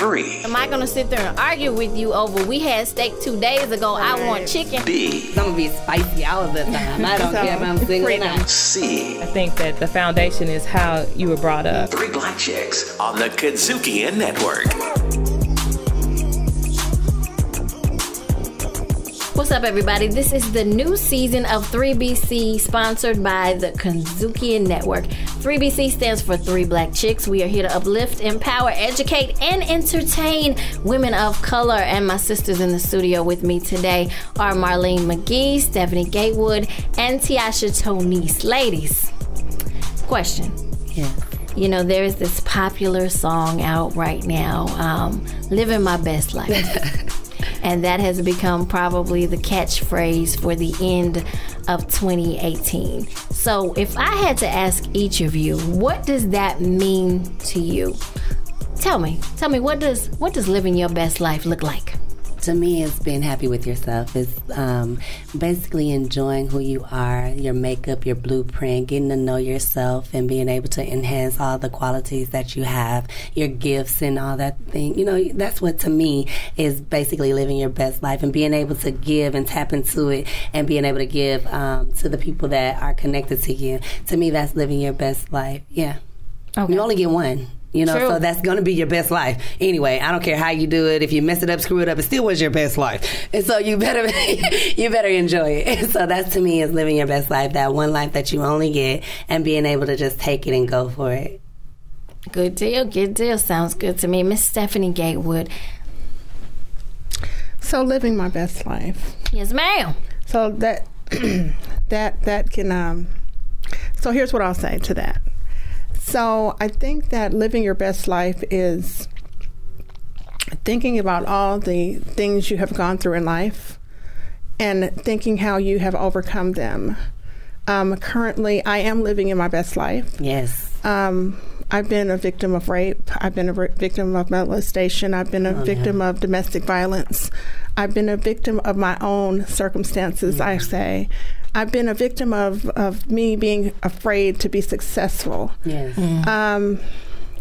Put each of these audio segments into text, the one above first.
3. Am I going to sit there and argue with you over we had steak 2 days ago, I want chicken? B. I'm going to be spicy all of the time. I don't care if I'm single or not. C. I think that the foundation is how you were brought up. 3 Black Chicks on the Kazukian Network. What's up, everybody? This is the new season of 3BC, sponsored by the Kazukian Network. 3BC stands for 3 Black Chicks. We are here to uplift, empower, educate, and entertain women of color. And my sisters in the studio with me today are Marlene McGee, Stephanie Gatewood, and Tiasha Tonise. Ladies, question. Yeah. You know, there's this popular song out right now, Living My Best Life. And that has become probably the catchphrase for the end of 2018. So if I had to ask each of you, what does that mean to you? Tell me, what does living your best life look like? To me, it's being happy with yourself. It's basically enjoying who you are, your makeup, your blueprint, getting to know yourself and being able to enhance all the qualities that you have, your gifts and all that thing. You know, that's what to me is basically living your best life and being able to give and tap into it and being able to give to the people that are connected to you. To me, that's living your best life. Yeah. Okay. You only get one. You know, True. So that's going to be your best life. Anyway, I don't care how you do it. If you mess it up, screw it up, it still was your best life. And so you better enjoy it. And so that to me is living your best life, that one life that you only get and being able to just take it and go for it. Good deal. Sounds good to me. Miss Stephanie Gatewood. So living my best life. Yes, ma'am. So that can so here's what I'll say to that. So I think that living your best life is thinking about all the things you have gone through in life and thinking how you have overcome them. Currently, I am living in my best life. Yes. I've been a victim of rape. I've been a victim of molestation. I've been a victim of domestic violence. I've been a victim of my own circumstances, I say. I've been a victim of me being afraid to be successful. Yes.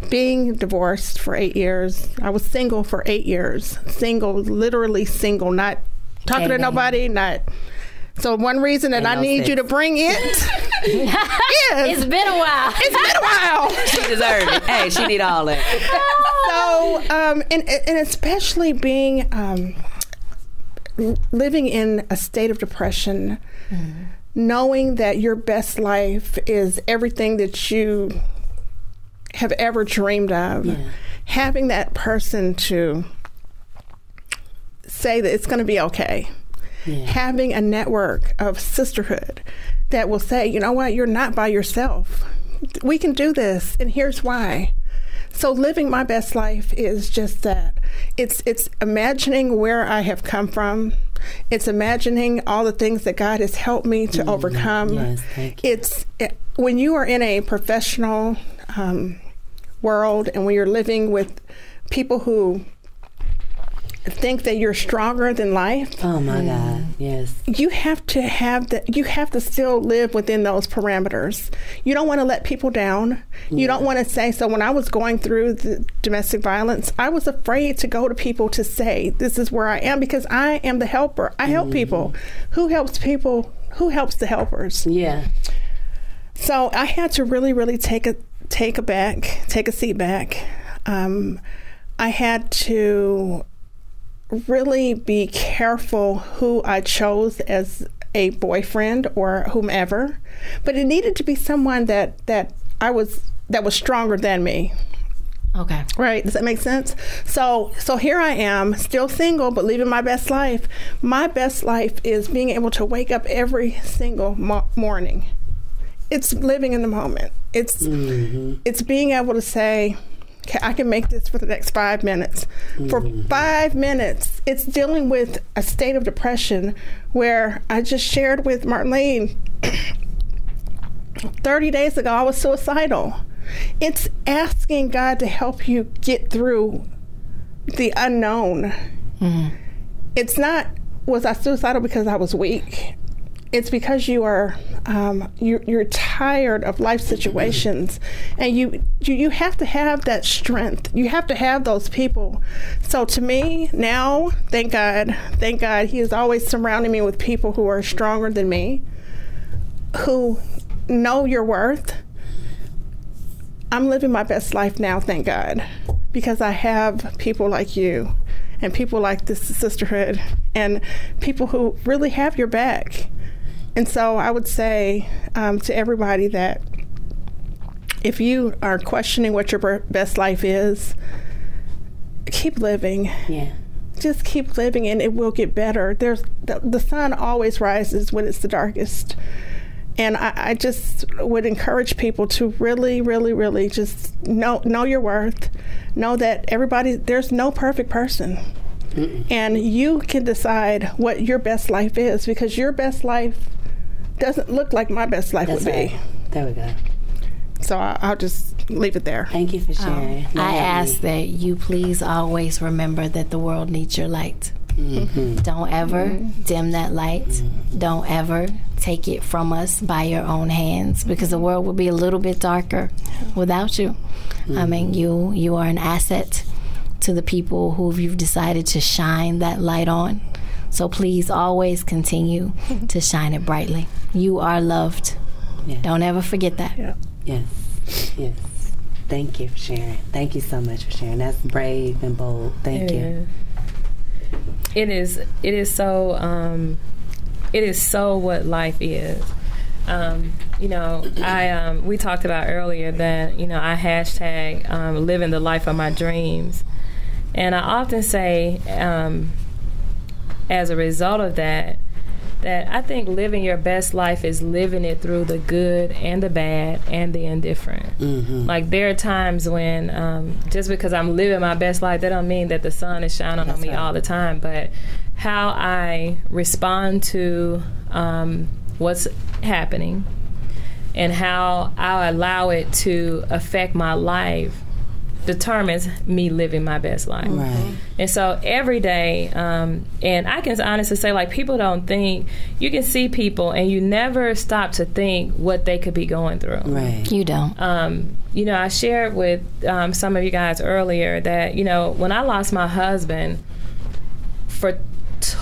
Being divorced for 8 years. I was single for 8 years. Single, literally single, not talking to nobody, not... So one reason that I need you to bring it is... It's been a while. She deserved it. Hey, she need all that. So, and especially being... living in a state of depression, knowing that your best life is everything that you have ever dreamed of, having that person to say that it's going to be okay, having a network of sisterhood that will say, you know what, you're not by yourself. We can do this, and here's why. So living my best life is just that. It's imagining where I have come from. It's imagining all the things that God has helped me to overcome. Yes, thank you. When you are in a professional world and when you're living with people who think that you're stronger than life. Oh my God, yes. You have to have that. You have to still live within those parameters. You don't want to let people down. You don't want to say, so when I was going through the domestic violence, I was afraid to go to people to say, this is where I am, because I am the helper. I help people. Who helps people? Who helps the helpers? Yeah. So I had to really, really take a seat back. I had to really be careful who I chose as a boyfriend or whomever, but it needed to be someone that was stronger than me. Okay. Right. Does that make sense? So here I am, still single, but living my best life. My best life is being able to wake up every single morning. It's living in the moment. It's being able to say, okay, I can make this for the next 5 minutes. For 5 minutes, it's dealing with a state of depression where I just shared with Marlene 30 days ago, I was suicidal. It's asking God to help you get through the unknown. It's not, was I suicidal because I was weak? it's because you are you're tired of life situations, and you have to have that strength. You have to have those people. So to me now, thank God, He is always surrounding me with people who are stronger than me, who know your worth. I'm living my best life now, thank God, because I have people like you and people like this sisterhood and people who really have your back. And so I would say to everybody that if you are questioning what your best life is, keep living. Yeah. Just keep living, and it will get better. The sun always rises when it's the darkest. And I just would encourage people to really, really, really just know your worth. Know that there's no perfect person. Mm-mm. And you can decide what your best life is, because your best life doesn't look like my best life would be. There we go. So I'll just leave it there. Thank you for sharing. I ask that you please always remember that the world needs your light. Mm-hmm. Don't ever dim that light. Mm-hmm. Don't ever take it from us by your own hands, because the world will be a little bit darker without you. Mm-hmm. I mean, you are an asset to the people who you've decided to shine that light on. So please always continue to shine it brightly. You are loved. Yeah. Don't ever forget that. Yeah. Yes. Thank you for sharing. Thank you so much for sharing. That's brave and bold. Thank you. It is so what life is. We talked about earlier that, I hashtag living the life of my dreams. And I often say, as a result of that I think living your best life is living it through the good and the bad and the indifferent. Mm-hmm. Like, there are times when just because I'm living my best life, that don't mean that the sun is shining on me all the time. But how I respond to what's happening and how I allow it to affect my life determines me living my best life. Right. And so every day, and I can honestly say, like, people don't think, you can see people and you never stop to think what they could be going through. Right. You don't. I shared with some of you guys earlier that, when I lost my husband, for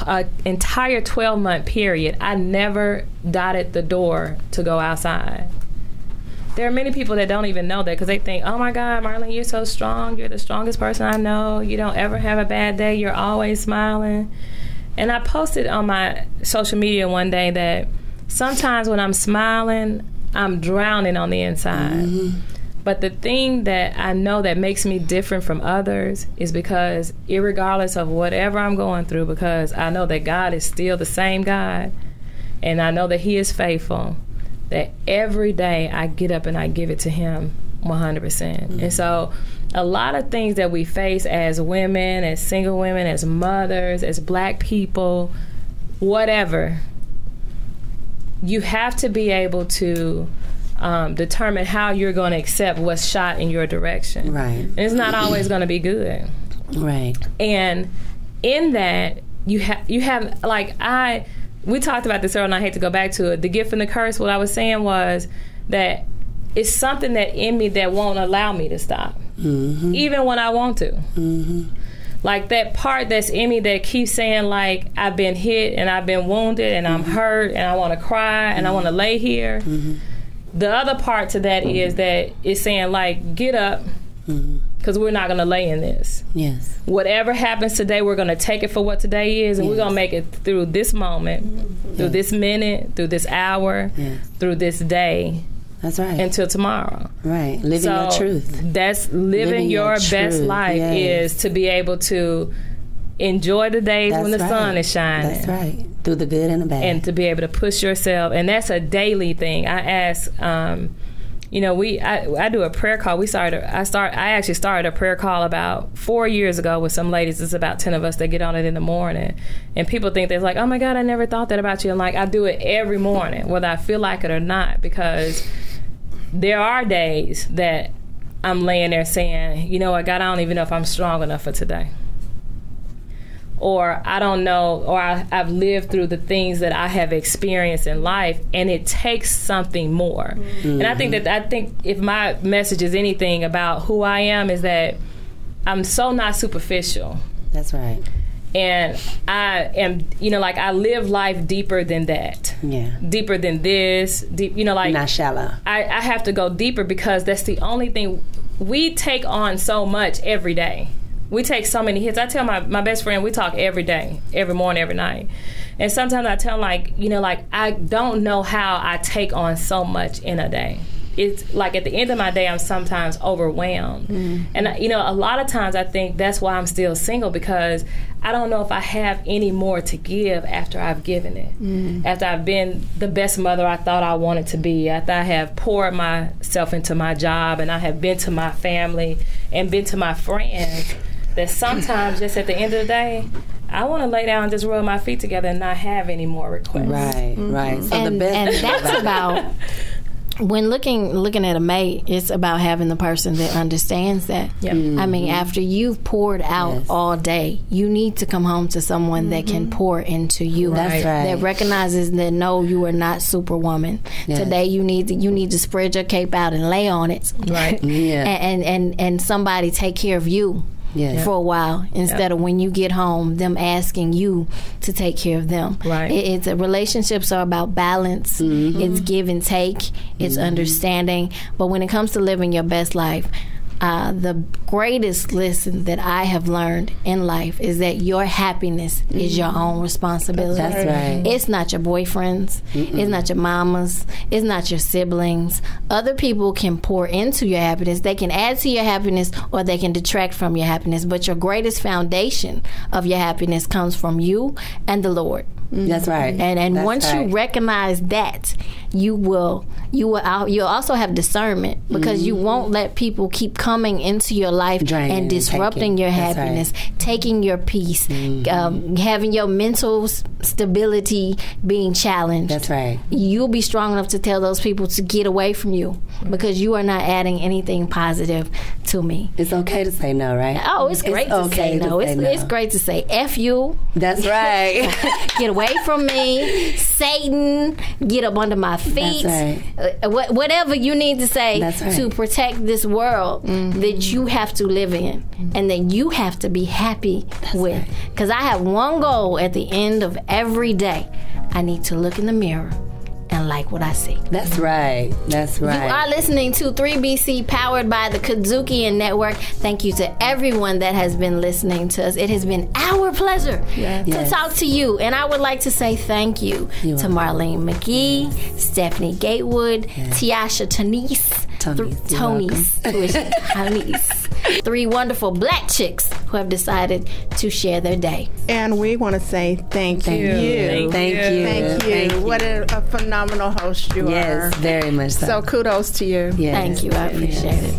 an entire 12-month period, I never dotted the door to go outside. There are many people that don't even know that, because they think, oh my God, Marlene, you're so strong. You're the strongest person I know. You don't ever have a bad day. You're always smiling. And I posted on my social media one day that sometimes when I'm smiling, I'm drowning on the inside. Mm-hmm. But the thing that I know that makes me different from others is because, irregardless of whatever I'm going through, because I know that God is still the same God, and I know that He is faithful, that every day I get up and I give it to Him 100%. Mm-hmm. And so a lot of things that we face as women, as single women, as mothers, as Black people, whatever, you have to be able to determine how you're going to accept what's shot in your direction. Right. And it's not always going to be good. Right. And in that, you have like, we talked about this earlier, and I hate to go back to it. The gift and the curse, what I was saying was that it's something that in me that won't allow me to stop, mm-hmm. even when I want to. Mm-hmm. Like, that part that's in me that keeps saying, like, I've been hit and I've been wounded and I'm hurt and I want to cry and I want to lay here. Mm-hmm. The other part to that is that it's saying, like, get up, because we're not going to lay in this. Yes. Whatever happens today, we're going to take it for what today is, and we're going to make it through this moment, through this minute, through this hour, through this day. That's right. Until tomorrow. Right. Living your truth. That's living your best life, is to be able to enjoy the days when the sun is shining. That's right. Through the good and the bad. And to be able to push yourself. And that's a daily thing. I ask, I do a prayer call. I actually started a prayer call about 4 years ago with some ladies. It's about 10 of us that get on it in the morning. And people think they're like, oh my God, I never thought that about you. And like, I do it every morning, whether I feel like it or not, because there are days that I'm laying there saying, you know what, God, I don't even know if I'm strong enough for today. or I don't know, or I've lived through the things that I have experienced in life, and it takes something more. And I think if my message is anything about who I am, is that I'm so not superficial. That's right. And I am, like, I live life deeper than that. Yeah. Deeper than this. Deep, like, not shallow. I have to go deeper, because that's the only thing. We take on so much every day. We take so many hits. I tell my best friend, we talk every day, every morning, every night. And sometimes I tell him, I don't know how I take on so much in a day. It's like at the end of my day, I'm sometimes overwhelmed. And, a lot of times I think that's why I'm still single, because I don't know if I have any more to give after I've given it. After I've been the best mother I thought I wanted to be, after I have poured myself into my job, and I have been to my family and been to my friends, that sometimes just at the end of the day, I want to lay down and just rub my feet together and not have any more requests. Right. So And that's about, when looking at a mate, it's about having the person that understands that. Yeah. I mean, after you've poured out all day, you need to come home to someone that can pour into you. That's right. That recognizes that, no, you are not Superwoman. Yes. Today you need to spread your cape out and lay on it. Right. Yeah. and somebody take care of you. Yes. For a while, instead of when you get home, them asking you to take care of them. Right. Relationships are about balance. It's give and take. It's understanding. But when it comes to living your best life, the greatest lesson that I have learned in life is that your happiness is your own responsibility. That's right. It's not your boyfriend's. It's not your mama's. It's not your siblings. Other people can pour into your happiness. They can add to your happiness, or they can detract from your happiness. But your greatest foundation of your happiness comes from you and the Lord. That's right. And That's once right. you recognize that, you'll also have discernment, because you won't let people keep coming into your life Draining and and disrupting taking. your That's happiness, taking your peace, having your mental stability being challenged. That's right. You'll be strong enough to tell those people to get away from you, because you are not adding anything positive to me. It's okay to say no, right? Oh, it's great to say no. It's great to say F you. That's right. Get away from me, Satan. Get up under my feet. That's right. Whatever you need to say That's right. to protect this world that you have to live in, and that you have to be happy with. Because I have one goal at the end of every day. I need to look in the mirror and like what I see. That's right. That's right. You are listening to 3BC, powered by the Kadzukian Network. Thank you to everyone that has been listening to us. It has been our pleasure to talk to you. And I would like to say thank you to Marlene McGee, Stephanie Gatewood, Tiasha Tonise, three wonderful black chicks who have decided to share their day. And we want to say thank you. Thank you. What a phenomenal host you are. Yes, very much so. So kudos to you. Yes. Thank you. I appreciate it.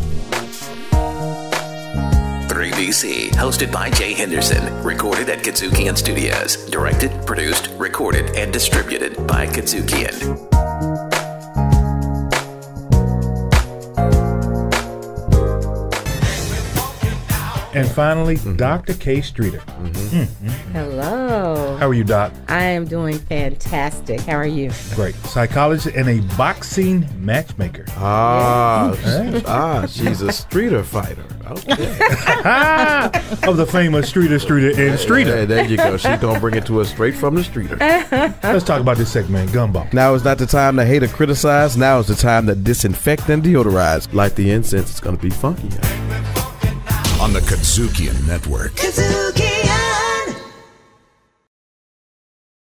3BC, hosted by Jay Henderson, recorded at Kadzukian Studios, directed, produced, recorded, and distributed by Kadzukian. And finally, Dr. Kay Streeter. Hello. How are you, Doc? I am doing fantastic. How are you? Great. Psychologist and a boxing matchmaker. She's a streeter fighter. Okay. Of the famous Streeter, and Streeter. Yeah, there you go. She's going to bring it to us straight from the streeter. Let's talk about this segment, Gumball. Now is not the time to hate or criticize. Now is the time to disinfect and deodorize. Like the incense, it's going to be funky. On the Kadzukian Network. Kadzukian.